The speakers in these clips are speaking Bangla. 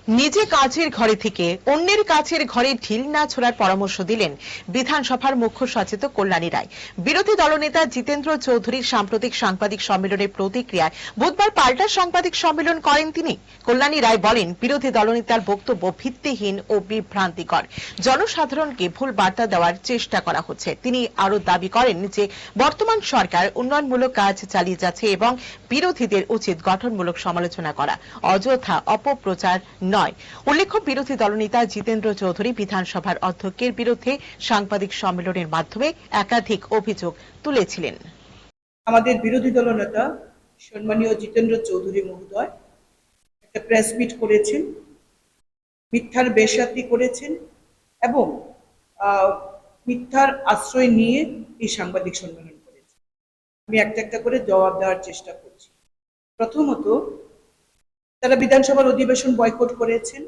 নিজে কাজের ঘরে থেকে অন্যের কাজের ঘরে ঢিল না ছোড়ার পরামর্শ দিলেন বিধানসভার মুখ্য সচেতক কল্যাণী রায়। বিরোধী দলনেতা জিতেন্দ্র চৌধুরীর সাম্প্রতিক সাংবাদিক সম্মেলনের প্রতিক্রিয়ায় বুধবার পাল্টা সাংবাদিক সম্মেলন করেন তিনি। কল্যাণী রায় বলেন, বিরোধী দলনেতার বক্তব্য ভিত্তিহীন ও বিভ্রান্তিকর, জনসাধারণকে ভুল বার্তা দেওয়ার চেষ্টা করা হচ্ছে। তিনি আরো দাবি করেন যে বর্তমান সরকার উন্নয়নমূলক কাজ চালিয়ে যাচ্ছে এবং বিরোধীদের উচিত গঠনমূলক সমালোচনা করা, অযথা অপপ্রচার নয়। উল্লেখ্য, বিরোধী দলনেতা জিতেন্দ্র চৌধুরী বিধানসভার অধ্যক্ষের বিরুদ্ধে সাংবাদিক সম্মেলনের মাধ্যমে একাধিক অভিযোগ তুলেছিলেন। আমাদের বিরোধী দলনেতা সম্মানীয় জিতেন্দ্র চৌধুরী মহোদয় একটা প্রেস মিট করেছেন, মিথ্যার বেশাতি করেছেন এবং মিথ্যার আশ্রয় নিয়ে এই সাংবাদিক সম্মেলন করেছেন। আমি একটা একটা করে জবাব দেওয়ার চেষ্টা করছি। প্রথমত, তারা বিধানসভার অধিবেশন বয়কট করেছেন,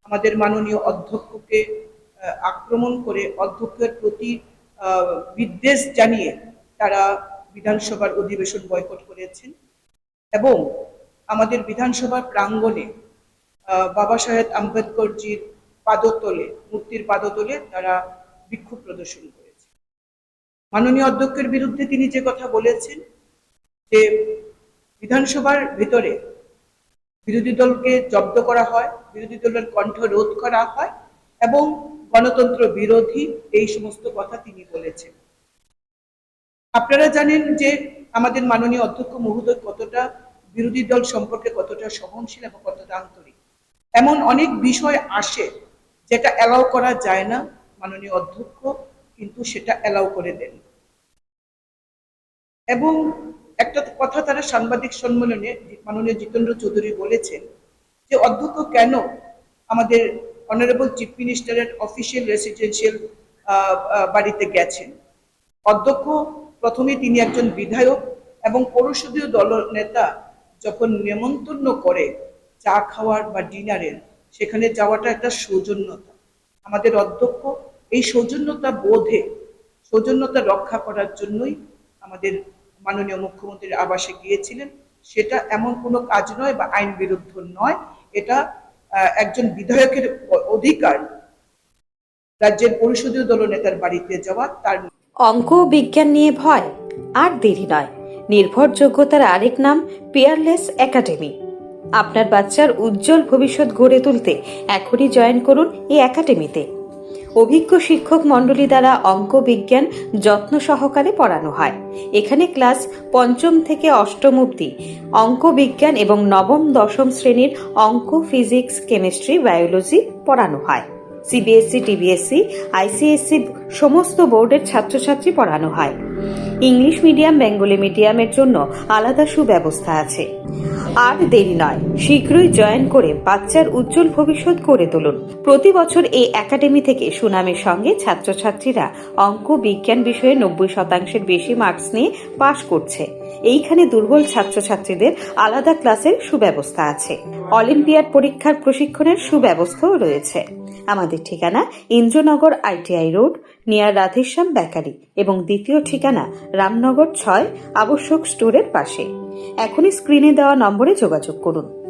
আমাদের মাননীয় অধ্যক্ষকে আক্রমণ করে অধ্যক্ষের প্রতি বিদ্বেষ জানিয়ে তারা বিধানসভার অধিবেশন বয়কট করেছেন এবং আমাদের বিধানসভার প্রাঙ্গণে বাবা সাহেব আম্বেদকরজির পাদতলে, মূর্তির পাদতলে তারা বিক্ষোভ প্রদর্শন করেছে। মাননীয় অধ্যক্ষের বিরুদ্ধে তিনি যে কথা বলেছেন যে বিধানসভার ভিতরে বিরোধী দলকে জব্দ করা হয়, বিরোধী দলের কণ্ঠ রোধ করা হয় এবং গণতন্ত্র বিরোধী, এই সমস্ত কথা তিনি বলেছেন। আপনারা জানেন যে আমাদের মাননীয় অধ্যক্ষ মহোদয় কতটা বিরোধী দল সম্পর্কে কতটা সহনশীল এবং কতটা আন্তরিক। এমন অনেক বিষয় আসে যেটা অ্যালাউ করা যায় না, মাননীয় অধ্যক্ষ কিন্তু সেটা অ্যালাউ করে দেন। এবং একটা কথা তারা সাংবাদিক সম্মেলনে মাননীয় জিতেন্দ্র চৌধুরী বলেছেন যে অধ্যক্ষ কেন আমাদের অনারেবল চিফ মিনিস্টারের অফিসিয়াল রেসিডেন্সিয়াল বাড়িতে গেছেন। অধ্যক্ষ প্রথমে তিনি একজন বিধায়ক এবং পরিষদীয় দল নেতা যখন নেমন্তন্ন করে চা খাওয়ার বা ডিনারের, সেখানে যাওয়াটা একটা সৌজন্যতা। আমাদের অধ্যক্ষ এই সৌজন্যতা বোধে, সৌজন্যতা রক্ষা করার জন্যই আমাদের মাননীয় মুখ্যমন্ত্রীর আবাসে গিয়েছিলেন। সেটা এমন কোনো কাজ নয় বা আইন বিরুদ্ধ নয়, এটা একজন বিধায়কের অধিকার রাজ্যের পরিষদীয় দলনেতার বাড়িতে যাওয়া। তার অঙ্ক বিজ্ঞান নিয়ে ভয় আর দেরি নয়, নির্ভরযোগ্যতার আরেক নাম পিয়ারলেস একাডেমি। আপনার বাচ্চার উজ্জ্বল ভবিষ্যৎ গড়ে তুলতে এখনই জয়েন করুন এই একাডেমিতে। অভিজ্ঞ শিক্ষক মণ্ডলী দ্বারা অঙ্ক বিজ্ঞান যত্ন সহকারে পড়ানো হয়। এখানে ক্লাস ৫ম থেকে ৮ম অবধি অঙ্ক বিজ্ঞান এবং নবম দশম শ্রেণীর অঙ্ক, ফিজিক্স, কেমিস্ট্রি, বায়োলজি পড়ানো হয়। সিবিএসসি, টিবিএসসি, আইসিএসসি সমস্ত বোর্ডের ছাত্রছাত্রী পড়ানো হয়। ইংলিশ মিডিয়াম, বেঙ্গলি মিডিয়ামের জন্য আলাদা সুব্যবস্থা আছে। আর দেরি নয়, শীঘ্রই জয়েন করে বাচ্চার উজ্জ্বল ভবিষ্যৎ গড়ে তুলুন। প্রতি বছর এই একাডেমি থেকে সুনামের সঙ্গে ছাত্রছাত্রীরা অঙ্ক বিজ্ঞান বিষয়ে ৯০% বেশি মার্কস নিয়ে পাশ করছে। এইখানে দুর্বল ছাত্রছাত্রীদের আলাদা ক্লাসের সুব্যবস্থা আছে। অলিম্পিয়াড পরীক্ষার প্রশিক্ষণের সুব্যবস্থাও রয়েছে। আমাদের ঠিকানা Indranagar ITI road, near Radheshyam bakery এবং দ্বিতীয় ঠিকানা রামনগর ৬ আবশ্যক স্টোরের পাশে। এখনই স্ক্রিনে দেওয়া নম্বরে যোগাযোগ করুন।